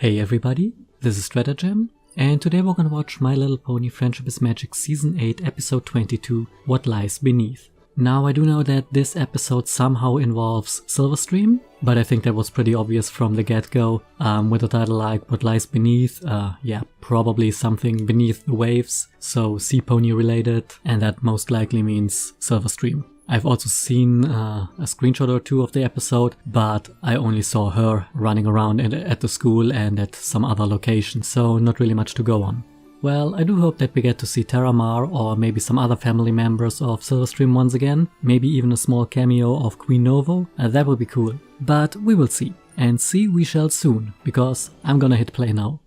Hey everybody, this is Stratagem, and today we're gonna watch My Little Pony Friendship is Magic Season 8 Episode 22, What Lies Beneath. Now I do know that this episode somehow involves Silverstream, but I think that was pretty obvious from the get-go, with a title like What Lies Beneath, yeah, probably something beneath the waves, so sea pony related, and that most likely means Silverstream. I've also seen a screenshot or two of the episode, but I only saw her running around at the school and at some other location, so not really much to go on. Well, I do hope that we get to see Terramar or maybe some other family members of Silverstream once again, maybe even a small cameo of Queen Novo, that would be cool. But we will see, and see we shall soon, because I'm gonna hit play now.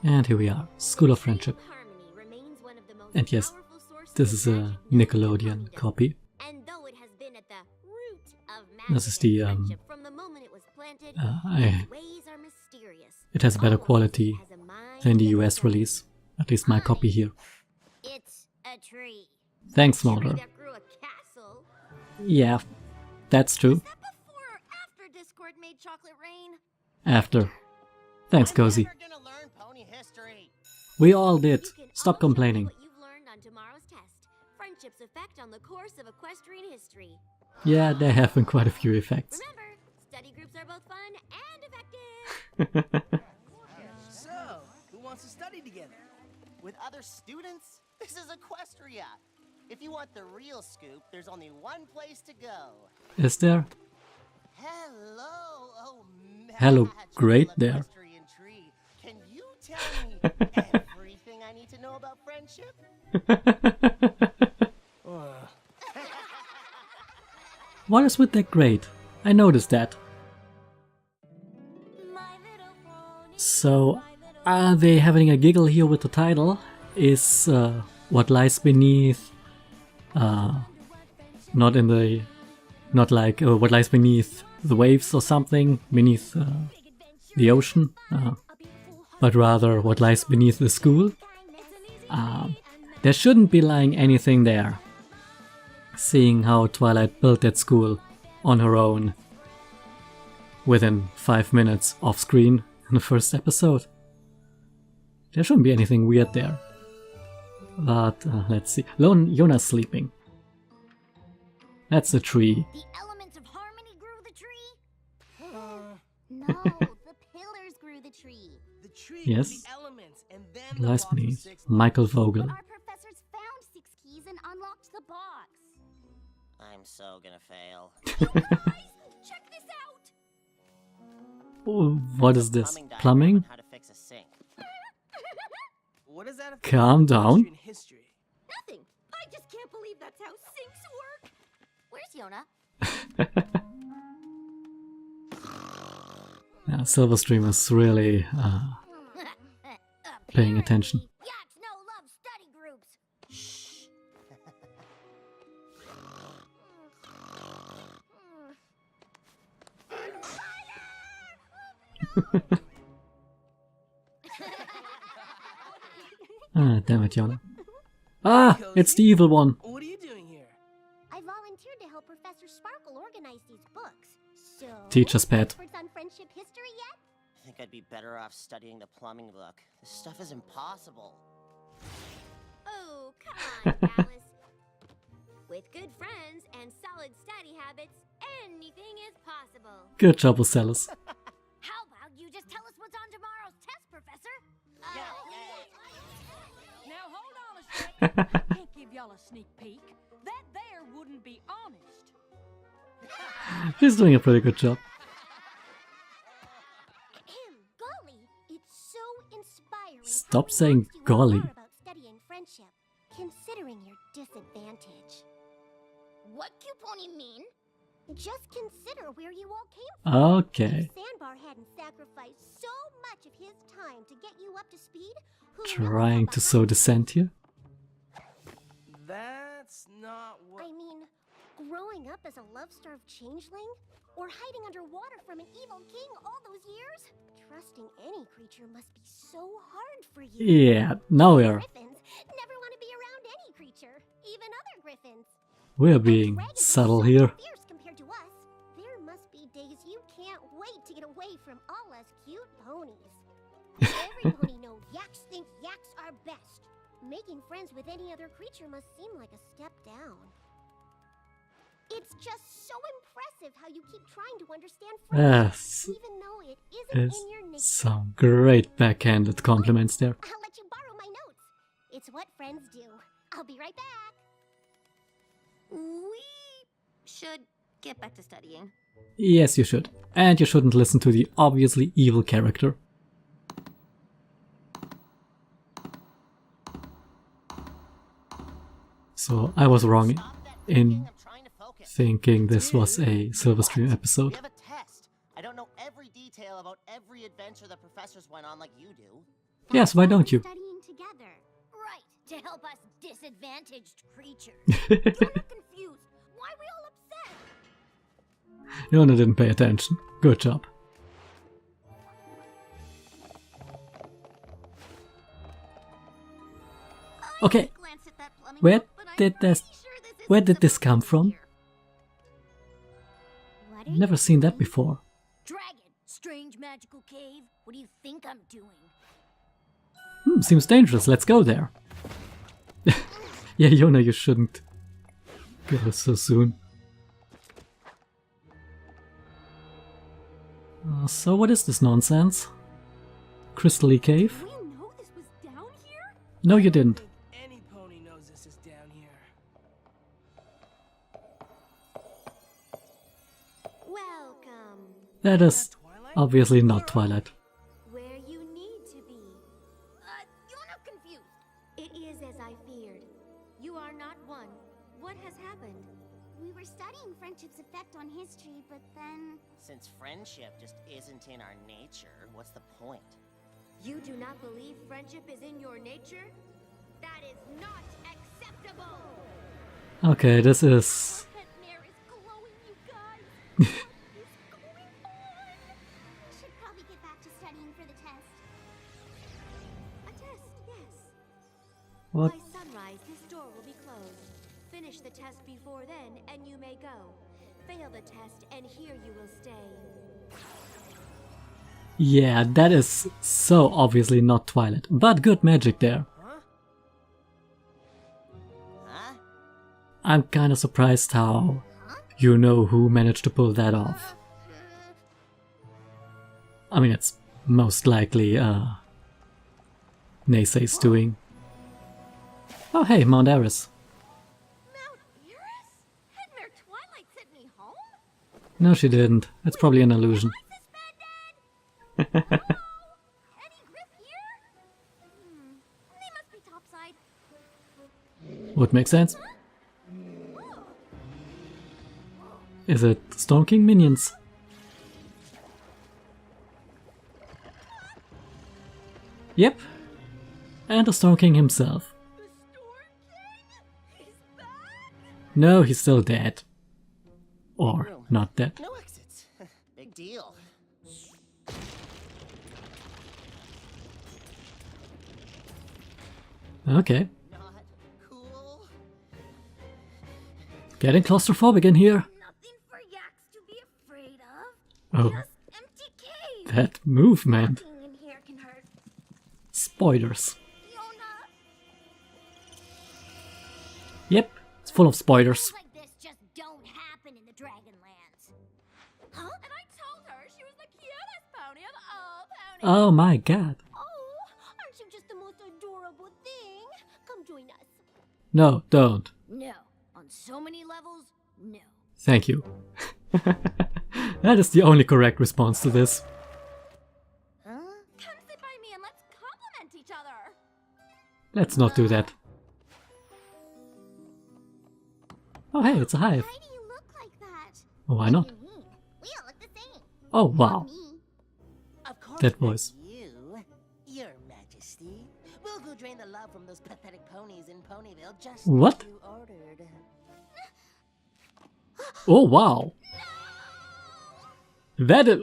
And here we are, School of Friendship. And yes, this is a Nickelodeon copy. This is the, it has a better quality than the US release, at least my copy here. Thanks, Mulder. Yeah, that's true. After. Thanks, Cozy. We all did. Stop complaining. Effect on the course of equestrian history. Yeah, there have been quite a few effects. Remember, study groups are both fun and effective. So, who wants to study together? With other students? This is Equestria. If you want the real scoop, there's only one place to go. Is there? Hello, oh hello, great there. Tree. Can you tell me everything I need to know about friendship? What is with that grade? I noticed that. So, are they having a giggle here with the title? Is What Lies Beneath not like What Lies Beneath the Waves or something, beneath the ocean, but rather What Lies Beneath the School? There shouldn't be lying anything there, seeing how Twilight built that school on her own within 5 minutes off screen in the first episode. There shouldn't be anything weird there. But let's see. Yona's sleeping. That's the tree. The elements of harmony grew the tree? No, the pillars grew the tree. The tree yes. The elements and then Lies Beneath. Michael Vogel. Our professors found 6 keys and unlocked the box. I'm so gonna fail. You guys, check this out. Oh, what is this? Plumbing? How to fix a sink. What is that? Calm down. Nothing. I just can't believe that's how sinks work. Where's Yona? Yeah, Silverstream is really paying attention. Yaks no love study groups. Shh. Ah, damn it, Yona. Ah, it's the evil one. What are you doing here? I volunteered to help Professor Sparkle organize these books. So, Teacher's pet. experts on friendship history yet? I think I'd be better off studying the plumbing book. This stuff is impossible. Oh, come on, Alice. With good friends and solid study habits, anything is possible. Good job, Ocellus. How about you just tell us what's on tomorrow's test, Professor? Now hold on a second. I can't give y'all a sneak peek. That there wouldn't be honest. He's doing a pretty good job. Golly, it's so inspiring. Stop saying golly. About studying friendship, considering your disadvantage. What Cuponi mean? Just consider where you all came from. Okay. If Sandbar hadn't sacrificed so much of his time to get you up to speed, who Trying to sow dissent here. That's not what... I mean, growing up as a love-starved changeling? Or hiding underwater from an evil king all those years? Trusting any creature must be so hard for you. Yeah, now Griffins never want to be around any creature, even other griffins. we're being subtle here. Fierce compared to us. There must be days you can't wait to get away away from all us cute ponies. Every pony knows yaks think yaks are best. Making friends with any other creature must seem like a step down. It's just so impressive how you keep trying to understand friendship, Yes, even though it isn't is in your nature. some great backhanded compliments there. I'll let you borrow my notes. It's what friends do. I'll be right back. We should get back to studying. Yes, you should. And you shouldn't listen to the obviously evil character. So I was wrong in thinking this was a Silverstream episode. We have a test. I don't know every detail about every adventure the professors went on like you do. Yes, why don't you? Studying together. Right, to help us disadvantaged creatures. You're not confused. Why are we all upset? Yona didn't pay attention. Good job. Okay, where did this come from? Never seen that before. Dragon, strange magical cave. What do you think I'm doing? Seems dangerous. Let's go there. Yeah, Yona, you shouldn't go so soon. So what is this nonsense? Crystally Cave? We know this was down here? No, you didn't. Any pony knows this is down here. Welcome. That is obviously not Twilight. Where you need to be. You're not confused. It is as I feared. You are not one. What has happened? We were studying friendship's effect on history, but then... Since friendship just isn't in our nature, what's the point? You do not believe friendship is in your nature? That is not acceptable! Okay, this is... Pet mare is glowing, you guys. What is going on? Should probably get back to studying for the test. A test, yes. What? By sunrise, this door will be closed. Finish the test before then, and you may go. Fail the test, and here you will stay. Yeah, that is so obviously not Twilight. But good magic there. Huh? I'm kinda surprised how you know who managed to pull that off. I mean, it's most likely Naysay's doing. Oh hey, Mount Eris. Mount Eris? Pet mare Twilight sent me home? No, she didn't. It's probably an illusion. Suspended! Hello? Any grip here? They must be topside. Would make sense. Is it Storm King minions? Yep. And the Storm King himself. The Storm King? He's back? No, he's still dead. Or not dead. No exits. Big deal. Okay. Not cool. Getting claustrophobic in here. Nothing for yaks to be afraid of. Oh, Just empty cave. that movement. Nothing in here can hurt. Spoilers. Yona, Yep, it's full of spoilers. Like this just don't happen in the Dragonlands. huh? And I told her she was the cutest pony of all ponies. Oh my god. Oh, aren't you just the most adorable thing? Come join us. No, don't. No. On so many levels, no. Thank you. That is the only correct response to this. Huh? Come sit by me and let's compliment each other. Let's not do that. Oh hey, it's a hive. Why do you look like that? Why not? What do you mean? We all look the same. Oh wow. Me. Of course That that's voice. you, Your Majesty. We'll go drain the love from those pathetic ponies in Ponyville just What? as you ordered. Oh wow. That is...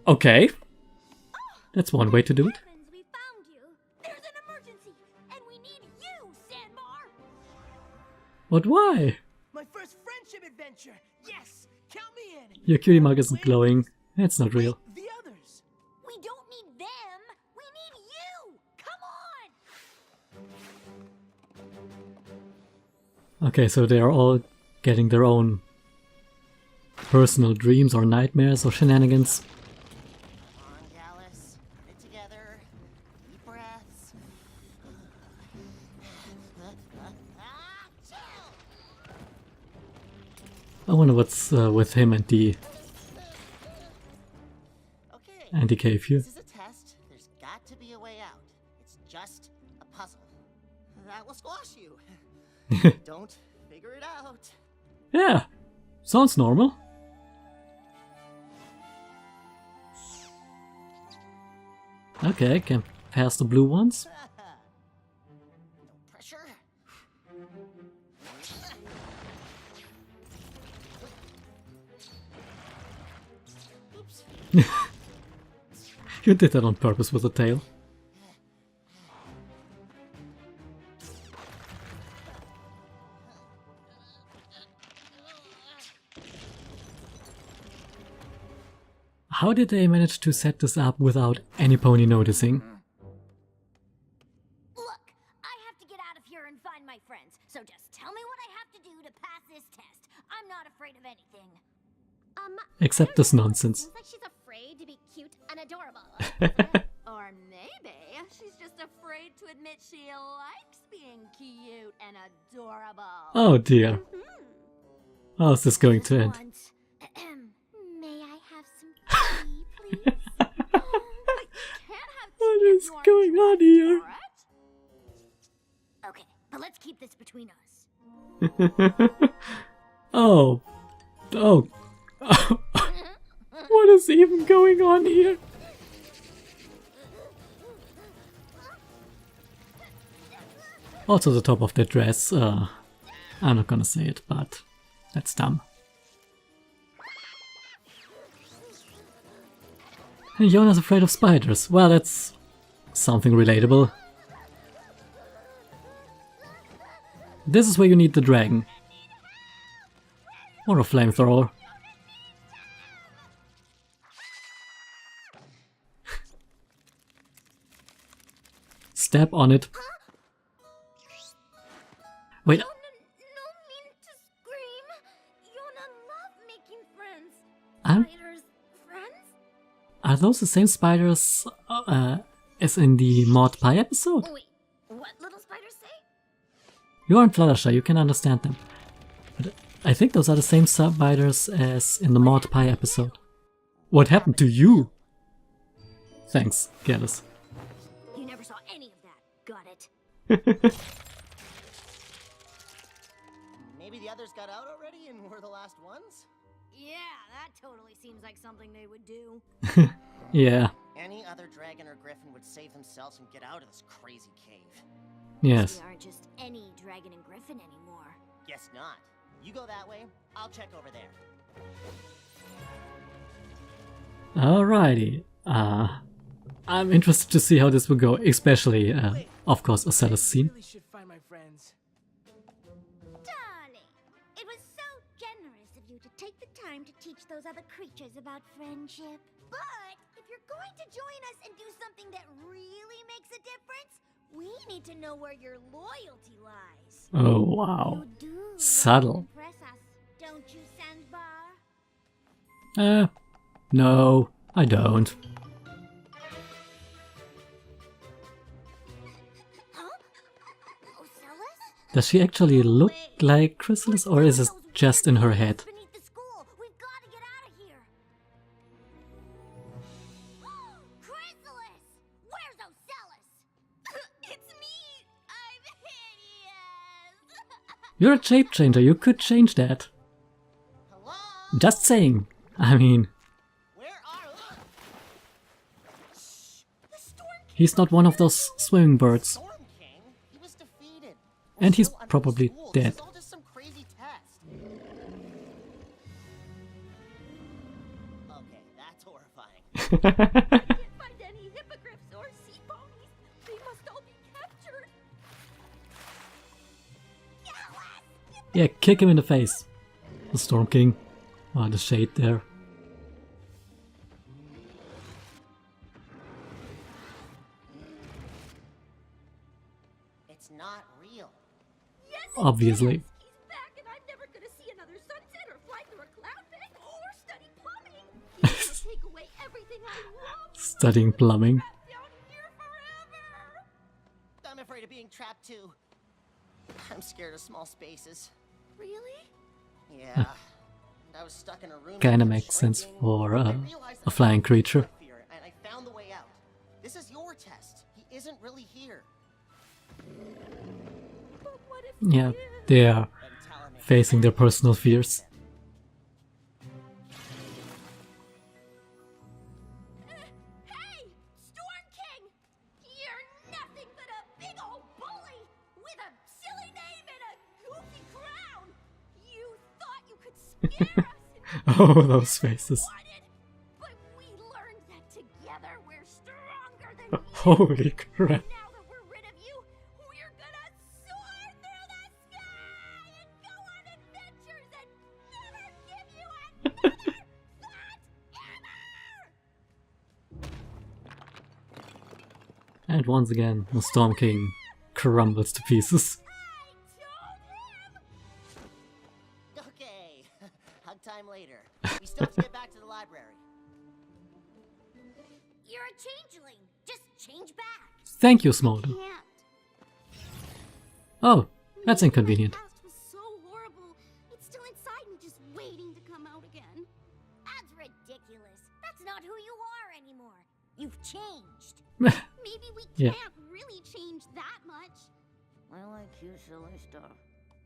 okay. That's one way to do it. Heavens, we found you. There's an emergency, and we need you, Sandbar. But why? My first friendship adventure. Yes, count me in. Your cutie mug isn't glowing. It's not real. The others. We don't need them. We need you. Come on. Okay, so they are all getting their own personal dreams or nightmares or shenanigans. Come on, Gallus. Put it together. Deep breaths. Chill! I wonder what's with him and the Okay. cave here. This is a test. There's got to be a way out. It's just a puzzle. That will squash you. Don't figure it out. Yeah, sounds normal. Okay, can pass the blue ones. No pressure. Oops. You did that on purpose with the tail. How did they manage to set this up without any pony noticing? Look, I have to get out of here and find my friends. So just tell me what I have to do to pass this test. I'm not afraid of anything. Except I don't this know. nonsense. Seems like she's afraid to be cute and adorable. Or maybe she's just afraid to admit she likes being cute and adorable. Oh dear. How's this going to end? Once. May I have some tea, please? But you can't have tea What if is you aren't going on here? for it. Okay, but let's keep this between us. Oh. Oh. What is even going on here? Also the top of the dress, I'm not gonna say it, but that's dumb. And Yona's afraid of spiders. Well, that's something relatable. This is where you need the dragon. Or a flamethrower. Step on it. Wait, No mean to scream. Yona love making friends. I'm- Spiders, friends? are those the same spiders as in the Maud Pie episode? Wait, what little spiders say? You're in Fluttershy, you can understand them. But I think those are the same spiders as in the Maud Pie episode. What happened to you? Thanks, Gallus. You never saw any of that. Got it. Maybe the others got out already and we're the last ones? Yeah, that totally seems like something they would do. Yeah, Any other dragon or griffin would save themselves and get out of this crazy cave. yes. We aren't just any dragon and griffin anymore. Guess not. You go that way, I'll check over there. Alrighty. I'm interested to see how this will go, especially, of course, Ocella's scene. Really should find my friends. Darling, it was so generous of you to take the time to teach those other creatures about friendship. But if you're going to join us and do something that really makes a difference, we need to know where your loyalty lies. Oh, wow. You do want to Subtle. impress us, don't you, Sandbar? No, I don't. Huh? Ocellus? Does she actually look like Chrysalis, or is it just in her head? Beneath the school. We've got to get out of here. Chrysalis! Where's Ocellus? It's me. I'm hideous. You're a shape changer, you could change that. Hello? Just saying. I mean, Where are The storm he's not one of those swimming birds. Storm King? He was defeated. And he's Still under probably school. dead. This is all just some crazy test. Okay, that's horrifying. can't find any hippogriffs or sea ponies. They must all be captured. Yeah, kick him in the face. The Storm King. Oh, the shade there. Obviously. He's back and I'm never gonna see another sunset or fly through a cloud bank or study plumbing. He's gonna take away everything I love. Studying plumbing. Trapped down here forever. I'm afraid of being trapped too. I'm scared of small spaces. Really? Yeah. I was stuck in a room. Kinda that kept makes sense shrinking. for I a realized that I flying had creature. fear, and I found the way out. This is your test. He isn't really here. But what if Yeah, they are Then tell him facing their personal fears. Hey, Storm King! You're nothing but a big old bully with a silly name and a goofy crown. You thought you could scare us and Oh, those faces. wanted, but we learned that together we're stronger than you. Holy crap. Now that we're rid of you, we're gonna soar through the sky and go on adventures and never give you another thought ever! And once again, the Storm King crumbles to pieces. Okay. Hug time later. We still have to get back to the library. You're a changeling. Just change back. Thank you, Smolder. Can't. Oh, that's inconvenient. My past was so horrible. It's still inside me, just waiting to come out again. That's ridiculous. That's not who you are anymore. You've changed. Maybe we Yeah. can't really change that much. I like cute, silly stuff.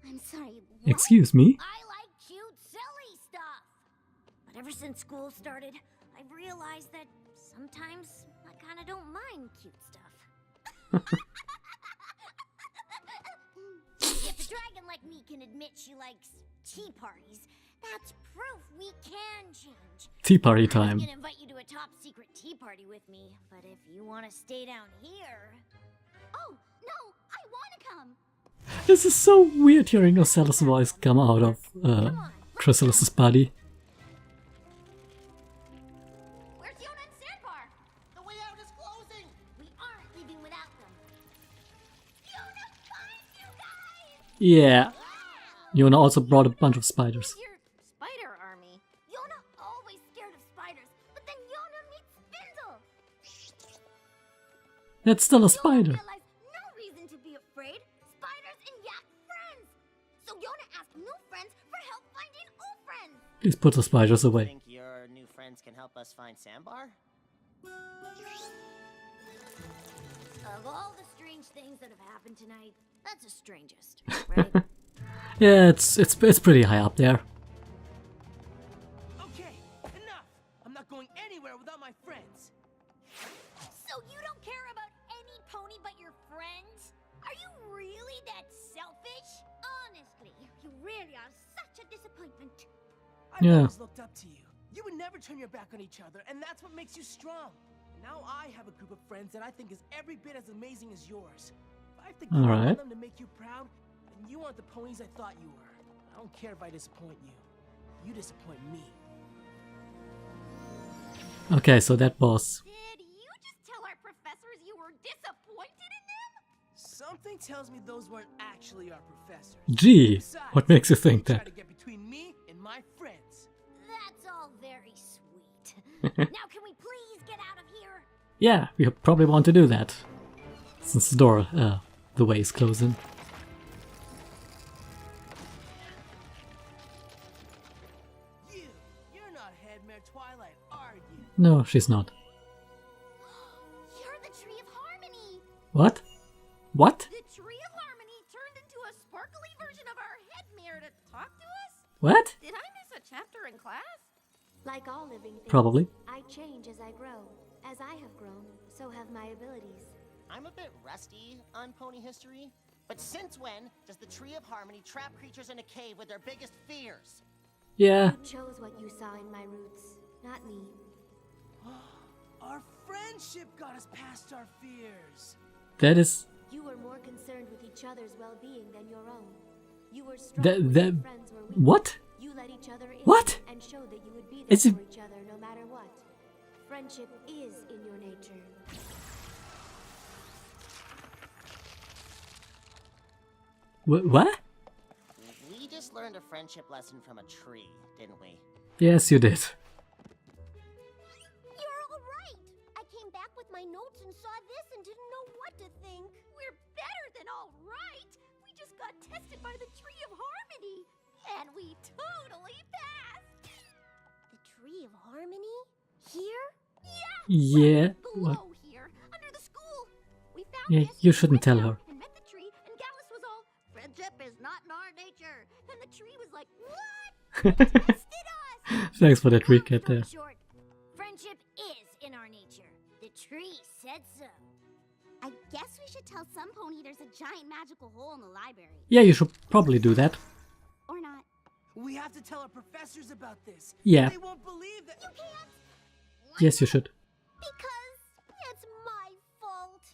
I'm sorry. What? Excuse me? I like cute, silly stuff. But ever since school started, I've realized that sometimes I kind of don't mind cute stuff. If a dragon like me can admit she likes tea parties, that's proof we can change. Tea party I was time. gonna invite you to a top secret tea party with me, but if you want to stay down here... Oh, no, I want to come. This is so weird hearing Ocella's voice come out of Chrysalis's body. Where's Yona and Sandbar? The way out is closing! We aren't leaving without them. Yona, find you guys! Yeah. Yona also brought a bunch of spiders. Your spider army. Yona always scared of spiders, but then Yona meets Spindle. That's still a Yona spider. realized no reason to be afraid. Spiders and yak friends. So Yona asked new friends for help finding old friends. Please put the spiders away. Think your new friends can help us find Sandbar? Of all the strange things that have happened tonight, that's the strangest, right? Yeah, it's pretty high up there. Okay, enough! I'm not going anywhere without my friends. So you don't care about any pony but your friends? Are you really that selfish? Honestly, you really are such a disappointment. I've Yeah. always looked up to you. You would never turn your back on each other, and that's what makes you strong. Now I have a group of friends that I think is every bit as amazing as yours. If I have to count on Alright. them to make you proud, then you aren't the ponies I thought you were. I don't care if I disappoint you. You disappoint me. Okay, so that was... Did you just tell our professors you were disappointed in them? Something tells me those weren't actually our professors. Gee, Besides, what makes you think they that? try to get between me and my friends. That's all very sweet. Now can we please get out of here? Yeah, we probably want to do that. Since the door, the way is closing. You're not Headmare Twilight, are you? No, she's not. You're the Tree of Harmony. What? What? The Tree of Harmony turned into a sparkly version of our head mirror to talk to us? What? Did I miss a chapter in class? Like all living things, Probably. I change as I grow. As I have grown, so have my abilities. I'm a bit rusty on pony history, but since when does the Tree of Harmony trap creatures in a cave with their biggest fears? Yeah. You chose what you saw in my roots, not me. Our friendship got us past our fears. That is... You were more concerned with each other's well-being than your own. You were strong That- when that- your friends were weak. What? You let each other in What? and showed that you would be there Is it- for each other no matter what. Friendship is in your nature. What? We just learned a friendship lesson from a tree, didn't we? Yes, you did. You're all right. I came back with my notes and saw this and didn't know what to think. We're better than all right. We just got tested by the Tree of Harmony, and we totally passed. The Tree of Harmony? Here? Yeah. Below What? here, under the school. We found Yeah, this, you shouldn't went tell down her. And met the tree, and Gallus was all, friendship is not in our nature. And the tree was like, what? Tested us. Thanks for that recap there. Short. Friendship is in our nature. The tree said so. I guess we should tell some pony there's a giant magical hole in the library. Yeah, you should probably do that. Or not. We have to tell our professors about this. Yeah. They won't believe that. You can't. Yes, you should. Because it's my fault.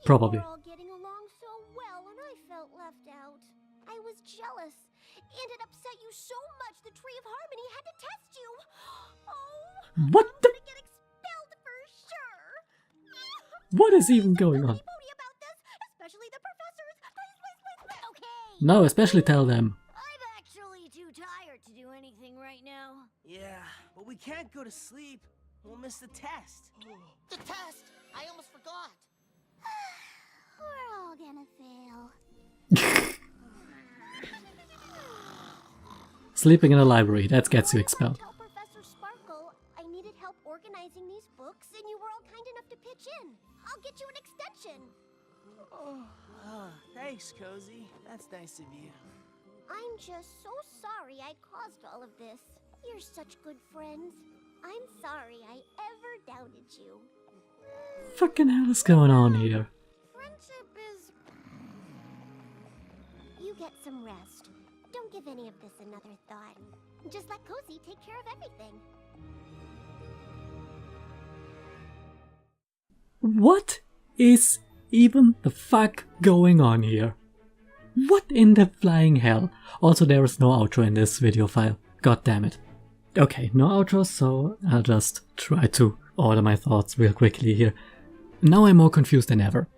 Probably. You were all getting along so well and I felt left out. I was jealous. And it upset you so much the Tree of Harmony had to test you. Oh, What I'm the? gonna get expelled for sure. What is even going on? Tell anybody about this, especially the professors. Please. Okay. No, especially tell them. I'm actually too tired to do anything right now. Yeah, but we can't go to sleep. We'll miss the test. The test! I almost forgot. We're all gonna fail. Sleeping in a library, that gets you expelled. Tell Professor Sparkle I needed help organizing these books, and you were all kind enough to pitch in. I'll get you an extension. Oh, thanks, Cozy. That's nice of you. I'm just so sorry I caused all of this. You're such good friends. I'm sorry I ever doubted you. Fucking hell is going on here? Friendship is... You get some rest. Don't give any of this another thought. Just let Cozy take care of everything. What is even the fuck going on here? What in the flying hell? Also, there is no outro in this video file. God damn it. Okay, no outro, so I'll just try to order my thoughts real quickly here. Now I'm more confused than ever.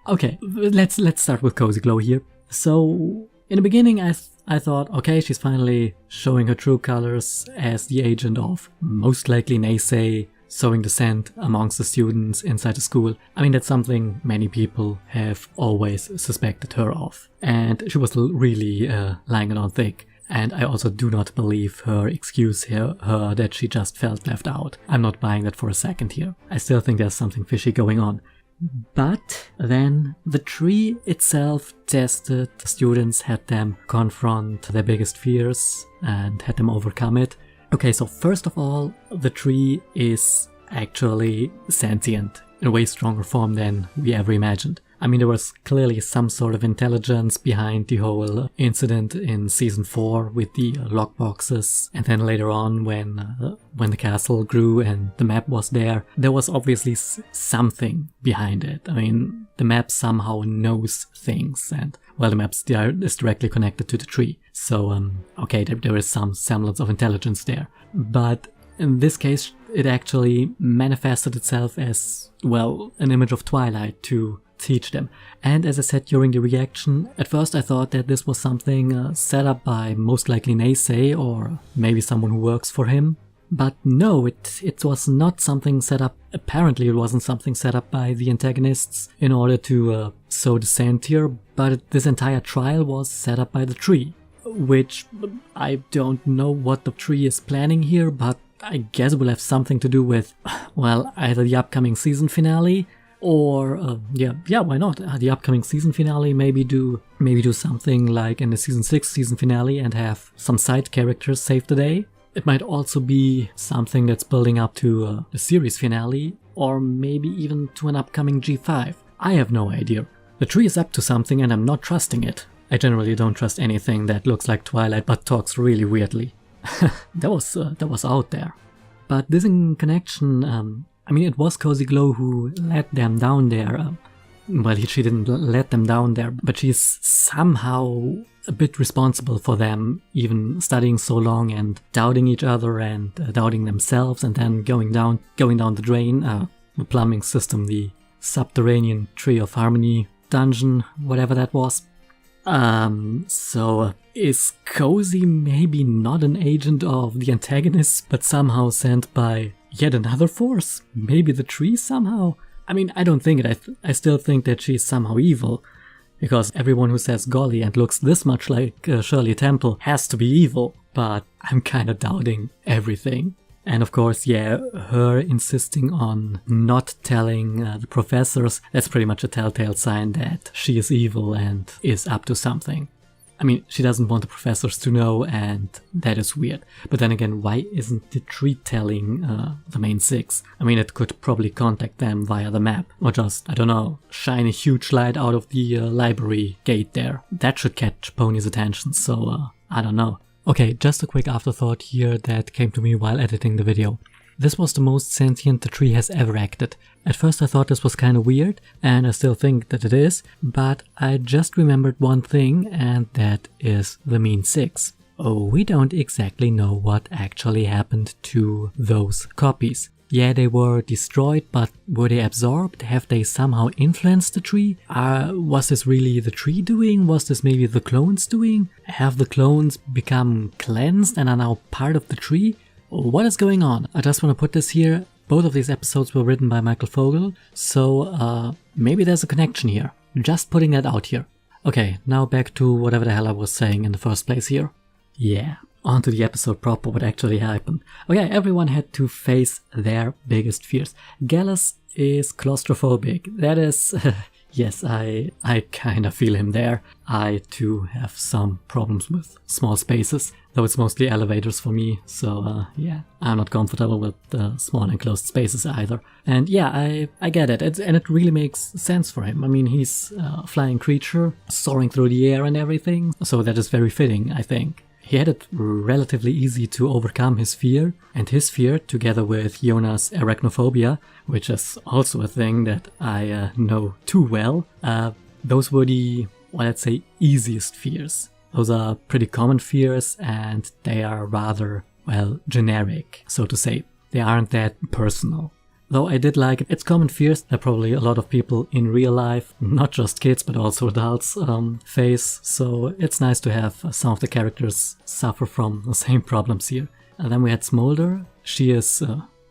Okay, let's start with Cozy Glow here. So, in the beginning I thought, okay, she's finally showing her true colors as the agent of most likely naysay, sowing dissent amongst the students inside the school. I mean, that's something many people have always suspected her of. And she was really lying it on thick. And I also do not believe her excuse here, her that she just felt left out. I'm not buying that for a second here. I still think there's something fishy going on. But then the tree itself tested the students, had them confront their biggest fears and had them overcome it. Okay, so first of all, the tree is actually sentient in a way stronger form than we ever imagined. I mean, there was clearly some sort of intelligence behind the whole incident in season 4 with the lockboxes, and then later on when the castle grew and the map was there was obviously something behind it. I mean, the map somehow knows things, and well, the map is directly connected to the tree. So, okay, there is some semblance of intelligence there. But in this case, it actually manifested itself as, well, an image of Twilight to teach them. And as I said during the reaction, at first I thought that this was something set up by most likely Naysay or maybe someone who works for him. But no, it was not something set up, apparently it wasn't something set up by the antagonists in order to sow dissent here, but this entire trial was set up by the tree. Which, I don't know what the tree is planning here, but I guess it will have something to do with, well, either the upcoming season finale, or, yeah, why not? The upcoming season finale, maybe do something like in the season 6 season finale and have some side characters save the day. It might also be something that's building up to the series finale, or maybe even to an upcoming G5. I have no idea. The tree is up to something and I'm not trusting it. I generally don't trust anything that looks like Twilight but talks really weirdly. that was out there. But this in connection, I mean, it was Cozy Glow who let them down there. Well, she didn't let them down there, but she's somehow a bit responsible for them even studying so long and doubting each other and doubting themselves, and then going down the drain, the plumbing system, the subterranean Tree of Harmony dungeon, whatever that was. So is Cozy maybe not an agent of the antagonist, but somehow sent by yet another force? Maybe the tree somehow? I mean, I don't think it. I still think that she's somehow evil, because everyone who says golly and looks this much like Shirley Temple has to be evil, but I'm kinda doubting everything. And of course, yeah, her insisting on not telling the professors, that's pretty much a telltale sign that she is evil and is up to something. I mean, she doesn't want the professors to know, and that is weird. But then again, why isn't the tree telling the main six? I mean, it could probably contact them via the map, or just, I don't know, shine a huge light out of the library gate there. That should catch Pony's attention, so I don't know. Okay, just a quick afterthought here that came to me while editing the video. This was the most sentient the tree has ever acted. At first I thought this was kinda weird, and I still think that it is, but I just remembered one thing, and that is the mean six. Oh, we don't exactly know what actually happened to those copies. Yeah, they were destroyed, but were they absorbed? Have they somehow influenced the tree? Was this really the tree doing? Was this maybe the clones doing? Have the clones become cleansed and are now part of the tree? What is going on? I just want to put this here. Both of these episodes were written by Michael Vogel, so maybe there's a connection here. Just putting that out here. Okay, now back to whatever the hell I was saying in the first place here. Yeah. On to the episode proper, what actually happened. Okay, everyone had to face their biggest fears. Gallus is claustrophobic. That is... yes, I kinda feel him there. I too have some problems with small spaces, though it's mostly elevators for me, so yeah, I'm not comfortable with small enclosed spaces either. And yeah, I get it, and it really makes sense for him. I mean, he's a flying creature, soaring through the air and everything, so that is very fitting, I think. He had it relatively easy to overcome his fear, and his fear, together with Yona's arachnophobia, which is also a thing that I know too well, those were the, well, let's say, easiest fears. Those are pretty common fears, and they are rather, well, generic, so to say. They aren't that personal. Though I did like it. It's common fears that probably a lot of people in real life, not just kids but also adults, face, so it's nice to have some of the characters suffer from the same problems here. And then we had Smolder. She is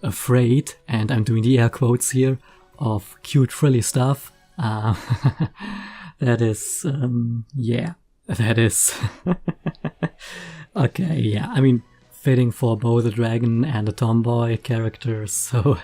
afraid, and I'm doing the air quotes here, of cute frilly stuff. That is, yeah, that is... okay, yeah, I mean, fitting for both a dragon and a tomboy character, so...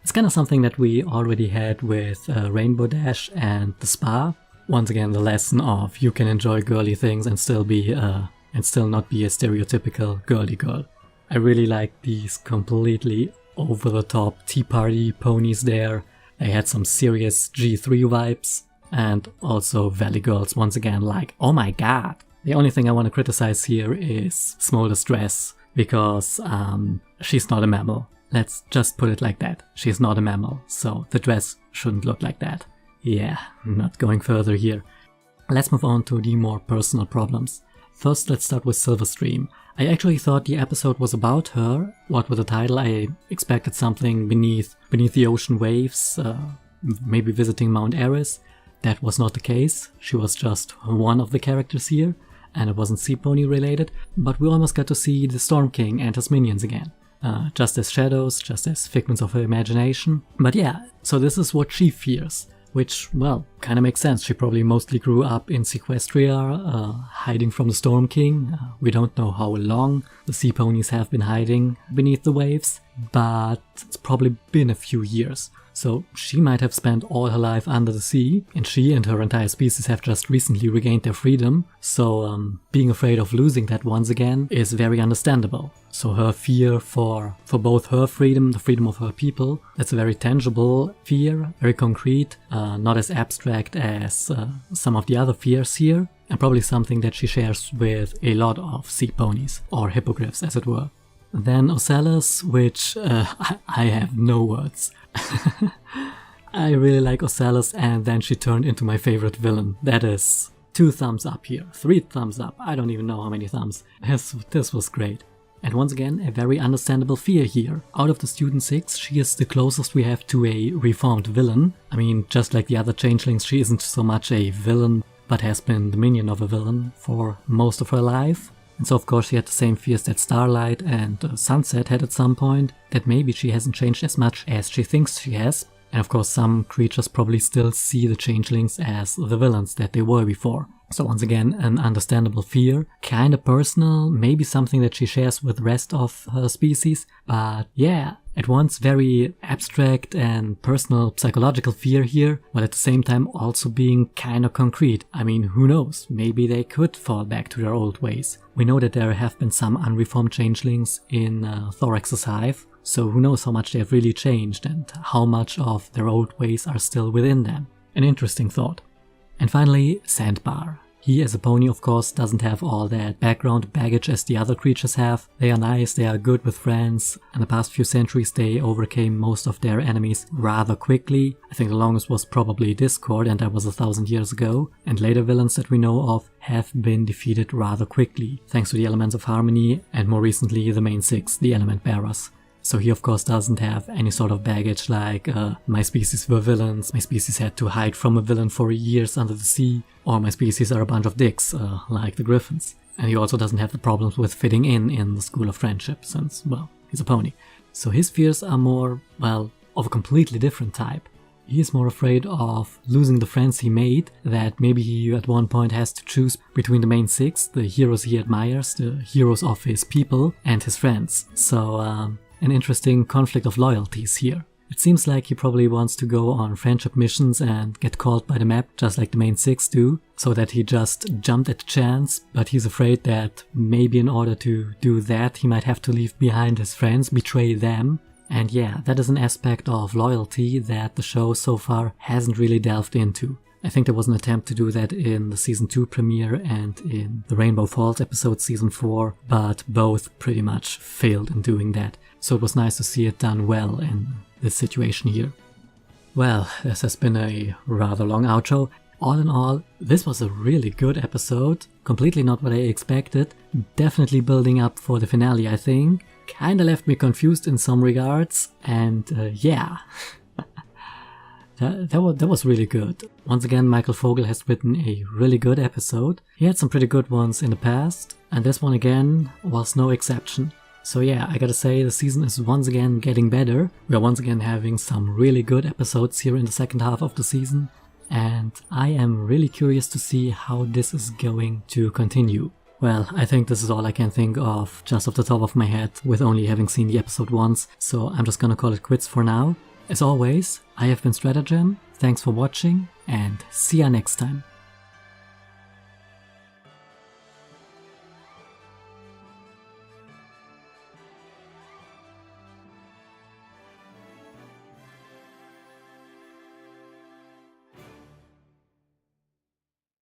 It's kind of something that we already had with Rainbow Dash and the Spa. Once again, the lesson of you can enjoy girly things and still be and still not be a stereotypical girly girl. I really like these completely over-the-top Tea Party ponies there. They had some serious G3 vibes, and also Valley Girls once again, like, oh my god. The only thing I want to criticize here is Smolder's dress, because she's not a mammal. Let's just put it like that. She's not a mammal, so the dress shouldn't look like that. Yeah, not going further here. Let's move on to the more personal problems. First, let's start with Silverstream. I actually thought the episode was about her. What with the title, I expected something beneath the ocean waves, maybe visiting Mount Eris. That was not the case. She was just one of the characters here, and it wasn't Sea Pony related, but we almost got to see the Storm King and his minions again. Just as shadows, just as figments of her imagination. But yeah, so this is what she fears, which, well, kind of makes sense. She probably mostly grew up in Sequestria, hiding from the Storm King. We don't know how long the sea ponies have been hiding beneath the waves, but it's probably been a few years. So she might have spent all her life under the sea, and she and her entire species have just recently regained their freedom, so being afraid of losing that once again is very understandable. So her fear for both her freedom, the freedom of her people, that's a very tangible fear, very concrete, not as abstract as some of the other fears here, and probably something that she shares with a lot of sea ponies, or hippogriffs as it were. Then Ocellus, which I have no words. I really like Ocellus, and then she turned into my favorite villain. That is 2 thumbs up here, 3 thumbs up, I don't even know how many thumbs. This was great. And once again, a very understandable fear here. Out of the Student 6, she is the closest we have to a reformed villain. I mean, just like the other changelings, she isn't so much a villain, but has been the minion of a villain for most of her life. And so of course she had the same fears that Starlight and Sunset had at some point, that maybe she hasn't changed as much as she thinks she has. And of course some creatures probably still see the changelings as the villains that they were before. So once again, an understandable fear, kinda personal, maybe something that she shares with the rest of her species, but yeah, at once very abstract and personal psychological fear here, but at the same time also being kinda concrete. I mean, who knows, maybe they could fall back to their old ways. We know that there have been some unreformed changelings in Thorax's hive, so who knows how much they have really changed and how much of their old ways are still within them. An interesting thought. And finally, Sandbar. He as a pony of course doesn't have all that background baggage as the other creatures have. They are nice, they are good with friends. In the past few centuries they overcame most of their enemies rather quickly. I think the longest was probably Discord, and that was 1,000 years ago. And later villains that we know of have been defeated rather quickly, thanks to the elements of harmony and more recently the main six, the element bearers. So he of course doesn't have any sort of baggage like my species were villains, my species had to hide from a villain for years under the sea, or my species are a bunch of dicks like the griffins. And he also doesn't have the problems with fitting in the school of friendship since, well, he's a pony. So his fears are more, well, of a completely different type. He is more afraid of losing the friends he made, that maybe he at one point has to choose between the main six, the heroes he admires, the heroes of his people, and his friends. So an interesting conflict of loyalties here. It seems like he probably wants to go on friendship missions and get called by the map just like the main six do, so that he just jumped at the chance, but he's afraid that maybe in order to do that he might have to leave behind his friends, betray them. And yeah, that is an aspect of loyalty that the show so far hasn't really delved into. I think there was an attempt to do that in the Season 2 premiere and in the Rainbow Falls episode Season 4, but both pretty much failed in doing that. So it was nice to see it done well in this situation here. Well, this has been a rather long outro. All in all, this was a really good episode. Completely not what I expected. Definitely building up for the finale, I think. Kinda left me confused in some regards. And yeah, that was really good. Once again, Michael Vogel has written a really good episode. He had some pretty good ones in the past, and this one again was no exception. So yeah, I gotta say the season is once again getting better. We are once again having some really good episodes here in the second half of the season, and I am really curious to see how this is going to continue. Well, I think this is all I can think of just off the top of my head with only having seen the episode once, so I'm just gonna call it quits for now. As always, I have been Stratagem, thanks for watching, and see ya next time.